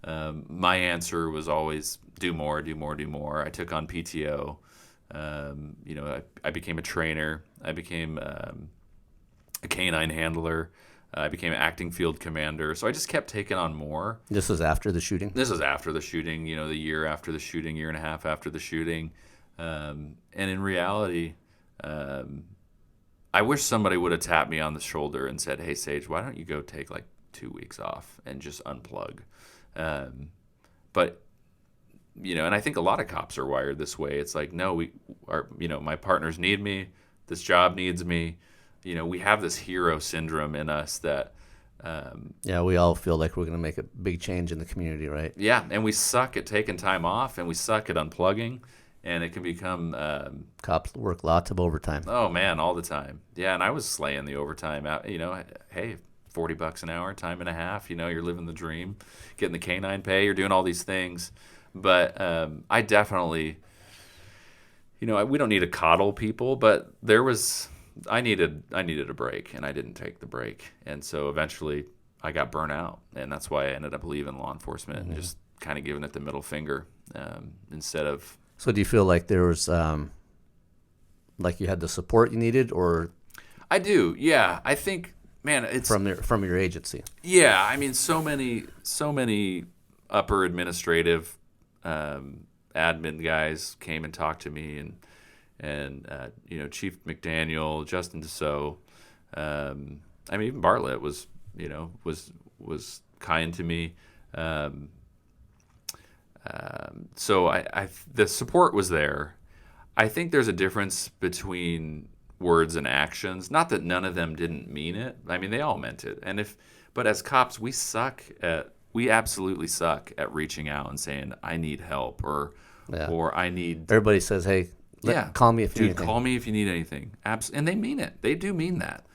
My answer was always do more, do more, do more. I took on PTO. I became a trainer. I became a canine handler. I became an acting field commander. So I just kept taking on more. This was after the shooting? This was after the shooting, the year after the shooting, year and a half after the shooting. And in reality, I wish somebody would have tapped me on the shoulder and said, "Hey, Sage, why don't you go take like 2 weeks off and just unplug?" But and I think a lot of cops are wired this way. It's like, no, my partners need me. This job needs me. We have this hero syndrome in us that. We all feel like we're going to make a big change in the community, right? Yeah, and we suck at taking time off, and we suck at unplugging, and it can become. Cops work lots of overtime. Oh man, all the time. Yeah, and I was slaying the overtime out. Hey, $40 an hour, time and a half. You're living the dream, getting the canine pay. You're doing all these things, but I definitely. We don't need to coddle people, but I needed a break, and I didn't take the break, and so eventually I got burnt out, and that's why I ended up leaving law enforcement and just kind of giving it the middle finger instead of. So do you feel like there was, like you had the support you needed, or? I do, yeah. I think, man, it's from your agency. Yeah, I mean, so many upper administrative admin guys came and talked to me, and Chief McDaniel, Justin Deso, even Bartlett was kind to me. So the support was there. I think there's a difference between words and actions. Not that none of them didn't mean it. I mean, they all meant it. But as cops, we absolutely suck at reaching out and saying, I need help, or I need. Everybody says, hey, call me if you need anything. Call me if you need anything. And they mean it. They do mean that.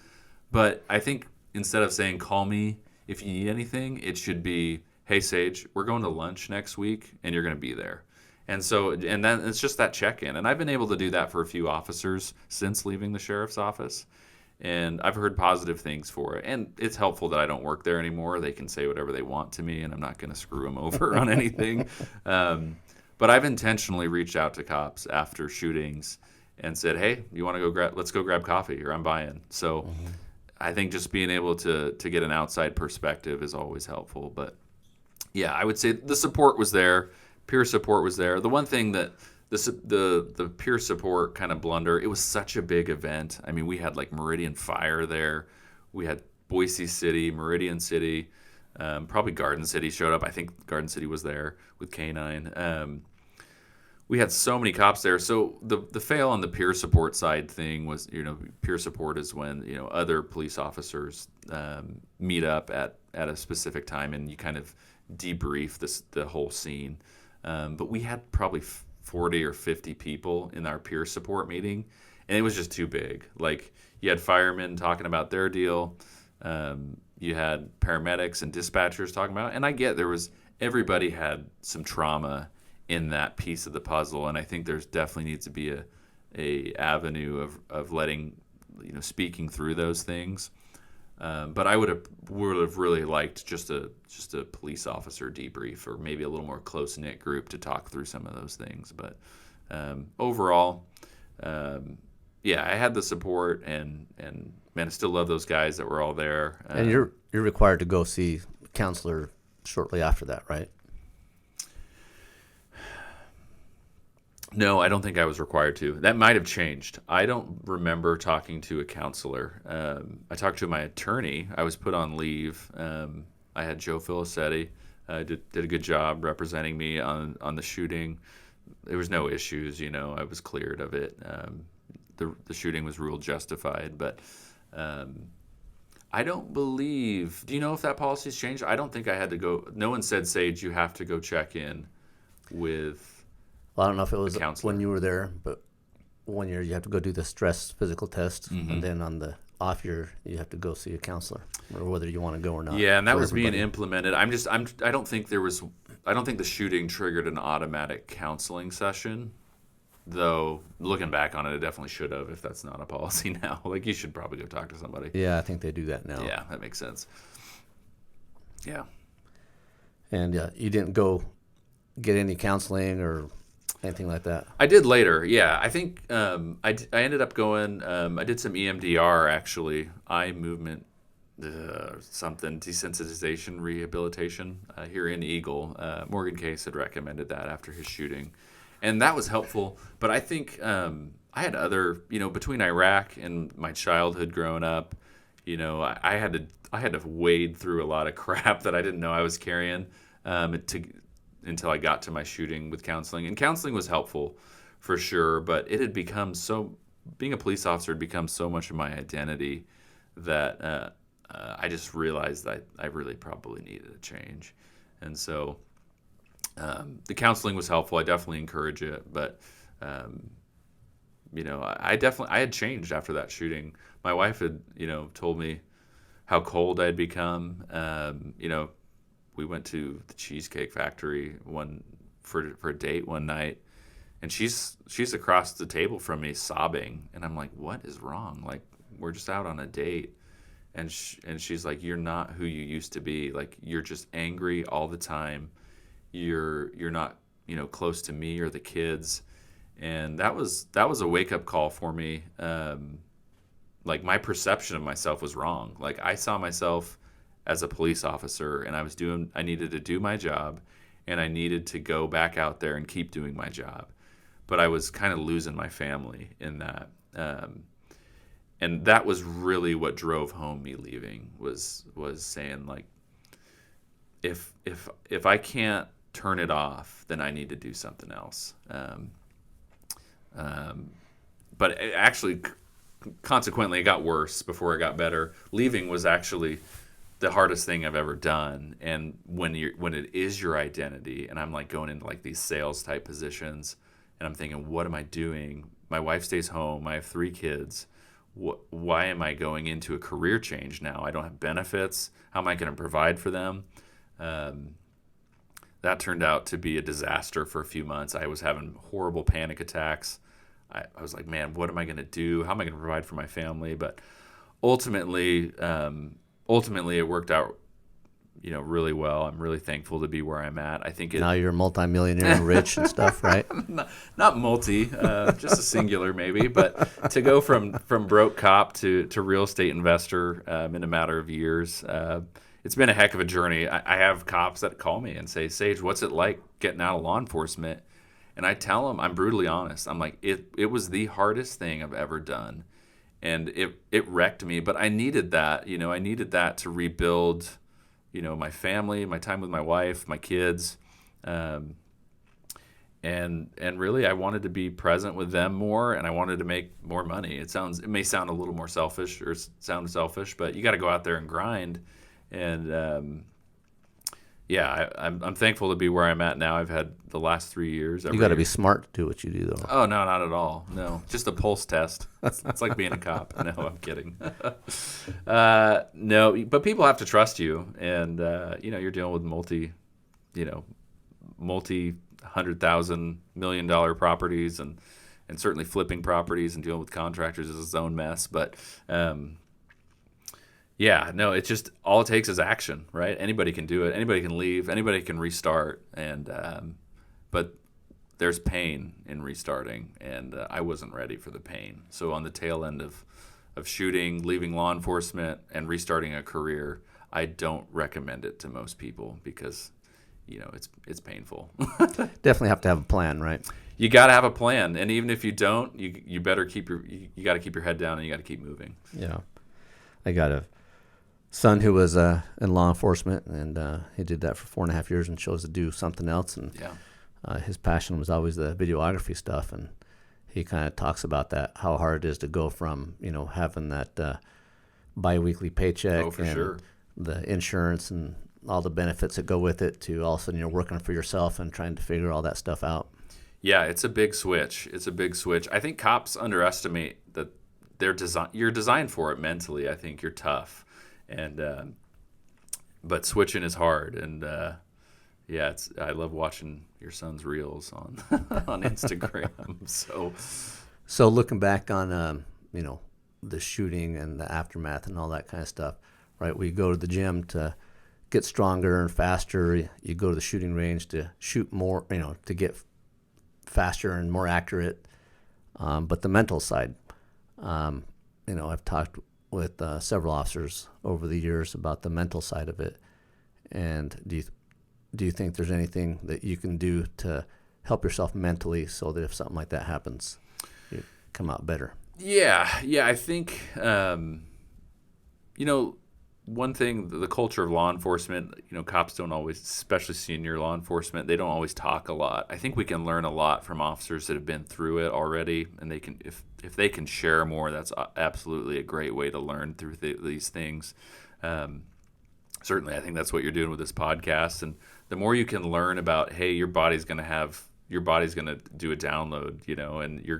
But I think instead of saying, call me if you need anything, it should be, hey, Sage, we're going to lunch next week, and you're going to be there. And then it's just that check-in. And I've been able to do that for a few officers since leaving the sheriff's office. And I've heard positive things for it. And it's helpful that I don't work there anymore. They can say whatever they want to me, and I'm not going to screw them over on anything. But I've intentionally reached out to cops after shootings and said, hey, you want to go let's go grab coffee, or I'm buying. So I think just being able to get an outside perspective is always helpful. But yeah, I would say the support was there. Peer support was there. The one thing that the peer support kind of blunder, it was such a big event. I mean, we had like Meridian Fire there. We had Boise City, Meridian City, probably Garden City showed up. I think Garden City was there with K9. We had so many cops there. So the fail on the peer support side thing was, peer support is when, other police officers meet up at a specific time, and you kind of debrief the whole scene. But we had probably 40 or 50 people in our peer support meeting, and it was just too big. Like, you had firemen talking about their deal. You had paramedics and dispatchers talking about it. And I get everybody had some trauma in that piece of the puzzle, and I think there's definitely needs to be a avenue of letting, speaking through those things. But I would have really liked just a police officer debrief, or maybe a little more close-knit group to talk through some of those things. But overall, I had the support, and man, I still love those guys that were all there. And you're required to go see a counselor shortly after that, right? No, I don't think I was required to. That might have changed. I don't remember talking to a counselor. I talked to my attorney. I was put on leave. I had Joe Filicetti. Did a good job representing me on the shooting. There was no issues. I was cleared of it. The shooting was ruled justified. But I don't believe. Do you know if that policy's changed? I don't think I had to go. No one said, Sage, you have to go check in with. Well, I don't know if it was when you were there, but 1 year you have to go do the stress physical test, and then on the off year you have to go see a counselor, or whether you want to go or not. Yeah, and that was being implemented. I don't think the shooting triggered an automatic counseling session, though. Looking back on it, it definitely should have. If that's not a policy now, like, you should probably go talk to somebody. Yeah, I think they do that now. Yeah, that makes sense. Yeah. And you didn't go get any counseling or anything like that? I did later, yeah. I think I ended up going, I did some EMDR, actually, eye movement, desensitization rehabilitation here in Eagle. Morgan Case had recommended that after his shooting. and that was helpful. But I think I had other, between Iraq and my childhood growing up, I had to wade through a lot of crap that I didn't know I was carrying until I got to my shooting with counseling. And counseling was helpful for sure, but it had become being a police officer had become so much of my identity that I just realized that I really probably needed a change. And so the counseling was helpful. I definitely encourage it, but I had changed after that shooting. My wife had, told me how cold I'd become. We went to the Cheesecake Factory for a date one night, and she's across the table from me sobbing, and I'm like, what is wrong? Like, we're just out on a date. And she's like, you're not who you used to be. Like, you're just angry all the time. You're not, close to me or the kids. And that was a wake up call for me. Like, my perception of myself was wrong. Like, I saw myself as a police officer, and I needed to do my job, and I needed to go back out there and keep doing my job. But I was kind of losing my family in that. And that was really what drove home me leaving, was saying, like, if I can't turn it off, then I need to do something else. But it actually, consequently, it got worse before it got better. Leaving was actually the hardest thing I've ever done. And when it is your identity, and I'm like going into like these sales type positions, and I'm thinking, what am I doing? My wife stays home. I have 3 kids. Why am I going into a career change now? I don't have benefits. How am I going to provide for them? That turned out to be a disaster for a few months. I was having horrible panic attacks. I was like, man, what am I going to do? How am I going to provide for my family? But ultimately, it worked out, really well. I'm really thankful to be where I'm at. I think now you're a multimillionaire and rich and stuff, right? not multi, just a singular maybe. But to go from broke cop to real estate investor in a matter of years, it's been a heck of a journey. I have cops that call me and say, Sage, what's it like getting out of law enforcement? And I tell them, I'm brutally honest. I'm like, it was the hardest thing I've ever done. And it wrecked me, but I needed that. I needed that to rebuild, my family, my time with my wife, my kids. And really, I wanted to be present with them more, and I wanted to make more money. It may sound a little more selfish or sound selfish, but you got to go out there and grind. And I'm thankful to be where I'm at now. I've had the last 3 years. You got to be smart to do what you do, though. Oh, no, not at all. No, just a pulse test. It's like being a cop. No, I'm kidding. No, but people have to trust you, and you're dealing with multi $100,000 million properties, and certainly flipping properties and dealing with contractors is its own mess. But it's just all it takes is action, right? Anybody can do it. Anybody can leave. Anybody can restart. And but there's pain in restarting, and I wasn't ready for the pain. So on the tail end of shooting, leaving law enforcement, and restarting a career, I don't recommend it to most people because it's painful. Definitely have to have a plan, right? You got to have a plan, and even if you don't, you better you got to keep your head down, and you got to keep moving. Yeah, I got a son who was in law enforcement, and he did that for 4.5 years and chose to do something else. And his passion was always the videography stuff, and he kind of talks about that, how hard it is to go from having that biweekly paycheck and the insurance and all the benefits that go with it to all of a sudden you're working for yourself and trying to figure all that stuff out. Yeah, it's a big switch. I think cops underestimate that you're designed for it mentally. I think you're tough. And but switching is hard, and I love watching your son's reels on on Instagram. So looking back on the shooting and the aftermath and all that kind of stuff, right? We go to the gym to get stronger and faster. You go to the shooting range to shoot more, to get faster and more accurate. But the mental side, I've talked with several officers over the years about the mental side of it. And do you think there's anything that you can do to help yourself mentally so that if something like that happens, you come out better. Yeah, I think, one thing, the culture of law enforcement, cops don't always, especially senior law enforcement, they don't always talk a lot. I think we can learn a lot from officers that have been through it already, and they can, if they can share more, that's absolutely a great way to learn through these things. Certainly, I think that's what you're doing with this podcast, and the more you can learn about, hey, your body's going to do a download, and you're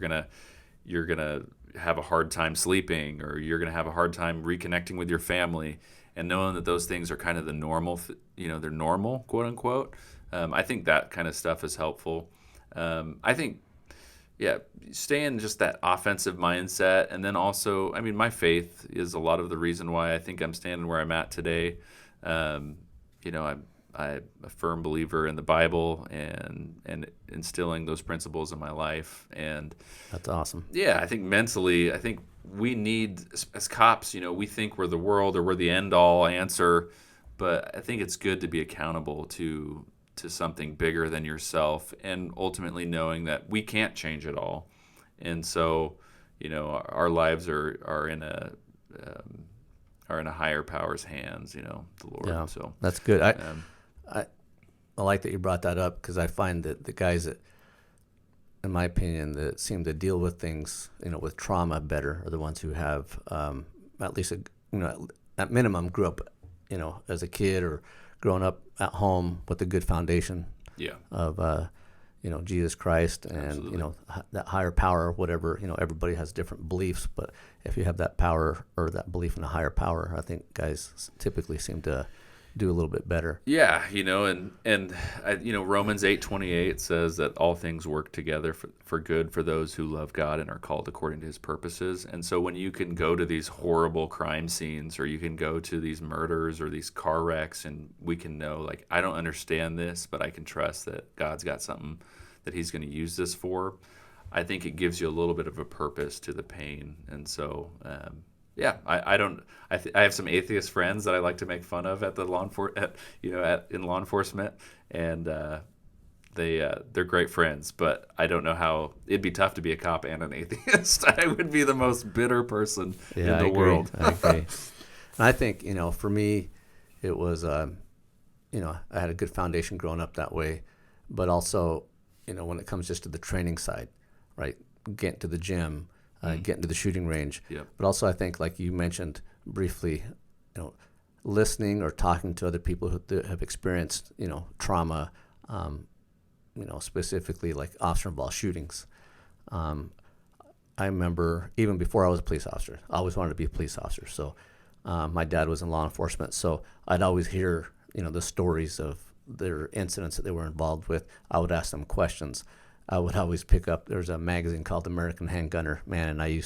gonna have a hard time sleeping, or you're gonna have a hard time reconnecting with your family, and knowing that those things are kind of the normal, they're normal, quote unquote. I think that kind of stuff is helpful. I think, stay in just that offensive mindset, and then also, my faith is a lot of the reason why I think I'm standing where I'm at today. I'm a firm believer in the Bible and instilling those principles in my life. And that's awesome. Yeah, I think mentally, we need, as cops, we think we're the world or we're the end-all answer, but I think it's good to be accountable to something bigger than yourself, and ultimately knowing that we can't change it all. And so, our lives are in a higher power's hands, the Lord. Yeah, so that's good. I like that you brought that up, because I find that the guys that, in my opinion, that seem to deal with things, with trauma better are the ones who have, at least, at minimum, grew up, as a kid or growing up at home with a good foundation of, Jesus Christ and, Absolutely. That higher power, whatever, everybody has different beliefs, but if you have that power or that belief in a higher power, I think guys typically seem to do a little bit better. Yeah, and Romans 8:28 says that all things work together for good for those who love God and are called according to his purposes. And so when you can go to these horrible crime scenes, or you can go to these murders or these car wrecks, and we can know, like, I don't understand this, but I can trust that God's got something that he's going to use this for, I think it gives you a little bit of a purpose to the pain. And so, I have some atheist friends that I like to make fun of at the in law enforcement, and they're great friends. But I don't know how it'd be tough to be a cop and an atheist. I would be the most bitter person in the world. I agree. And I think for me, it was I had a good foundation growing up that way, but also when it comes just to the training side, right? Getting to the gym. Getting to the shooting range. Yep. But also I think, like you mentioned briefly, listening or talking to other people who have experienced, trauma, specifically like officer-involved shootings. I remember even before I was a police officer, I always wanted to be a police officer. So my dad was in law enforcement, so I'd always hear, the stories of their incidents that they were involved with. I would ask them questions. I would always pick up, there's a magazine called American Handgunner, man, and I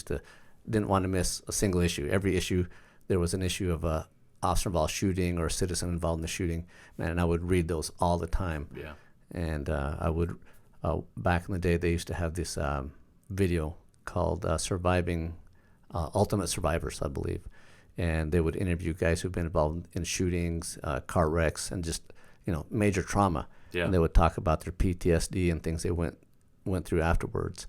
didn't want to miss a single issue. Every issue, there was an issue of a officer-involved shooting or a citizen involved in the shooting, man, and I would read those all the time. Yeah. And I would, back in the day, they used to have this video called Surviving Ultimate Survivors, I believe, and they would interview guys who've been involved in shootings, car wrecks, and just, major trauma. Yeah. And they would talk about their PTSD and things they went through afterwards.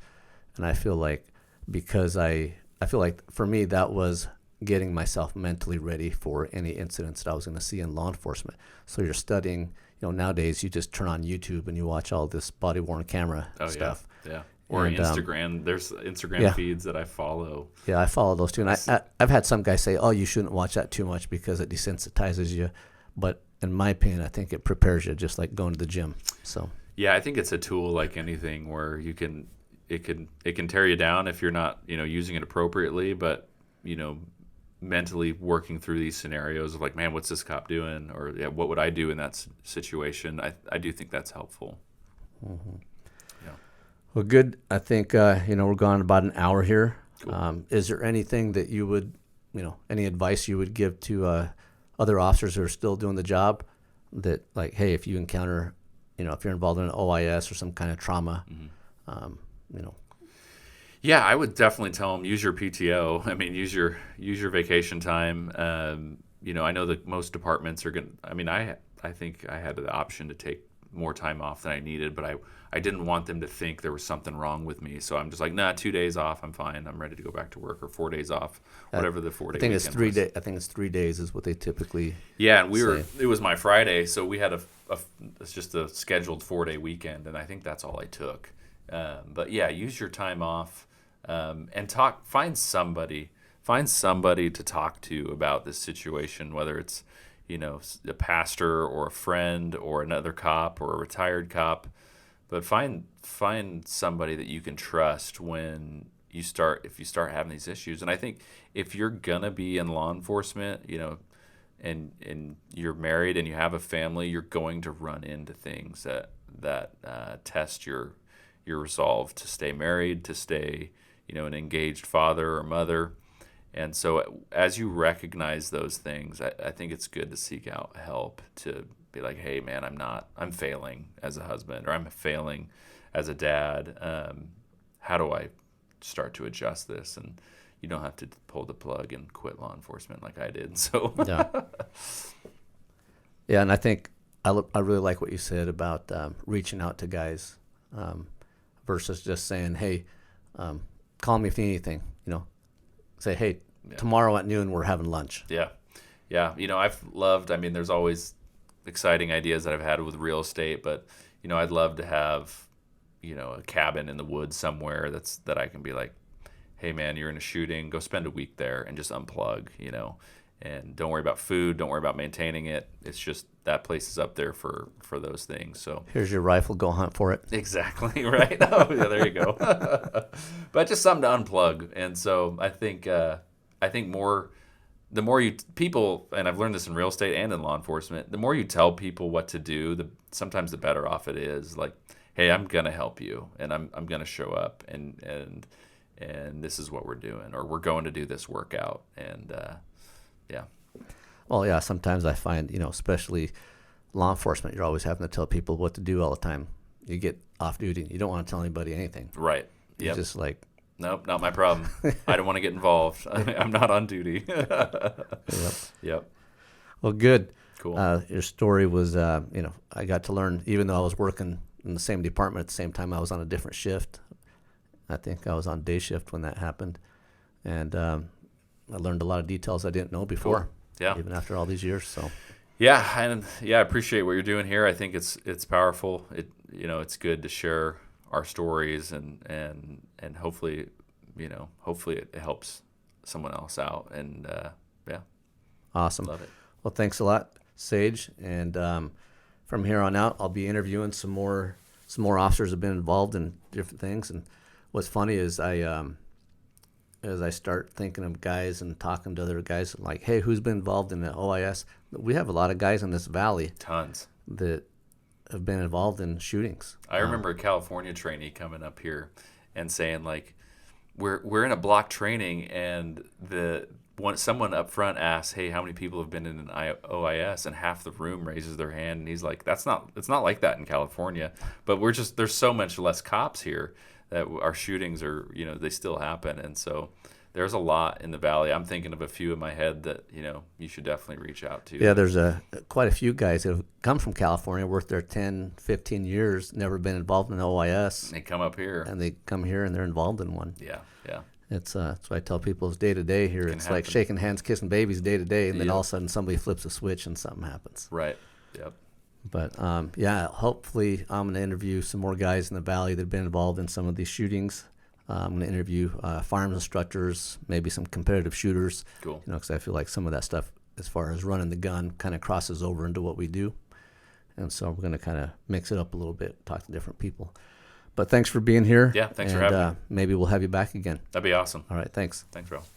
And I feel like, because I feel like for me that was getting myself mentally ready for any incidents that I was going to see in law enforcement. So you're studying, nowadays you just turn on YouTube and you watch all this body-worn camera stuff. Yeah. Or and, Instagram. There's Instagram feeds that I follow. Yeah, I follow those too. And I've had some guys say, oh, you shouldn't watch that too much because it desensitizes you. But in my opinion, I think it prepares you, just like going to the gym. So yeah, I think it's a tool like anything, where it can tear you down if you're not using it appropriately. But mentally working through these scenarios of like, man, what's this cop doing, or what would I do in that situation? I do think that's helpful. Mm-hmm. Yeah. Well, good. I think we're gone about an hour here. Cool. Is there anything that you would, any advice you would give to other officers who are still doing the job, that, like, hey, if you encounter, if you're involved in an OIS or some kind of trauma, Yeah, I would definitely tell them, use your PTO. I mean, use your vacation time. I know that most departments are going to, I think I had the option to take more time off than I needed, but I didn't want them to think there was something wrong with me. So I'm just like, nah, 2 days off, I'm fine. I'm ready to go back to work, or 4 days off, whatever the 4 day. I think it's weekend 3 was. days. I think it's 3 days is what they typically. Yeah, and say. It was my Friday, so we had it's just a scheduled 4 day weekend, and I think that's all I took. But yeah, use your time off, and find somebody to talk to about this situation, whether it's, a pastor or a friend or another cop or a retired cop. But find somebody that you can trust if you start having these issues. And I think if you're gonna be in law enforcement, and you're married and you have a family, you're going to run into things that test your resolve to stay married, to stay, an engaged father or mother. And so as you recognize those things, I think it's good to seek out help, to be like, hey man, I'm failing as a husband, or I'm failing as a dad. How do I start to adjust this? And you don't have to pull the plug and quit law enforcement like I did. So yeah, and I think I really like what you said about reaching out to guys, versus just saying, hey, call me if you need anything. Say, hey, tomorrow at noon we're having lunch. Yeah. There's always exciting ideas that I've had with real estate, but I'd love to have a cabin in the woods somewhere that I can be like, hey man, you're in a shooting, go spend a week there and just unplug, and don't worry about food, don't worry about maintaining it. It's just that place is up there for those things. So here's your rifle, go hunt for it. Exactly, right. Oh yeah, there you go. But just something to unplug. And so I think the more people, and I've learned this in real estate and in law enforcement, the more you tell people what to do, sometimes the better off it is. Like, hey, I'm gonna help you, and I'm gonna show up, and this is what we're doing, or we're going to do this workout, and yeah. Well, yeah. Sometimes I find, especially law enforcement, you're always having to tell people what to do all the time. You get off duty, you don't want to tell anybody anything. Right. You're just like, nope, not my problem. I don't want to get involved. I'm not on duty. Yep. Well, good. Cool. Your story was, I got to learn, even though I was working in the same department at the same time, I was on a different shift. I think I was on day shift when that happened. And I learned a lot of details I didn't know before. Cool. Yeah. Even after all these years. So. Yeah, I appreciate what you're doing here. I think it's powerful. It's good to share our stories, and hopefully it helps someone else out. And yeah. Awesome. Love it. Well, thanks a lot, Sage. And from here on out, I'll be interviewing some more officers who have been involved in different things. And what's funny is as I start thinking of guys and talking to other guys, like, hey, who's been involved in the OIS? We have a lot of guys in this valley. Tons. That have been involved in shootings. I remember a California trainee coming up here and saying, like, we're in a block training, and someone up front asks, hey, how many people have been in an OIS? And half the room raises their hand, and he's like, it's not like that in California. But there's so much less cops here that our shootings are, they still happen. And so there's a lot in the valley. I'm thinking of a few in my head that, you should definitely reach out to. Yeah, there's quite a few guys that have come from California, worked there 10, 15 years, never been involved in the OIS. And they come up here. And they come here and they're involved in one. Yeah. That's what I tell people is day to day here. It's like shaking hands, kissing babies day to day, and then all of a sudden somebody flips a switch and something happens. Right. Yep. But hopefully I'm going to interview some more guys in the valley that have been involved in some of these shootings. I'm going to interview firearms instructors, maybe some competitive shooters. Cool. Because I feel like some of that stuff, as far as running the gun, kind of crosses over into what we do. And so we're going to kind of mix it up a little bit, talk to different people. But thanks for being here. Yeah, thanks for having me. Maybe we'll have you back again. That'd be awesome. All right, thanks. Thanks, Ralph.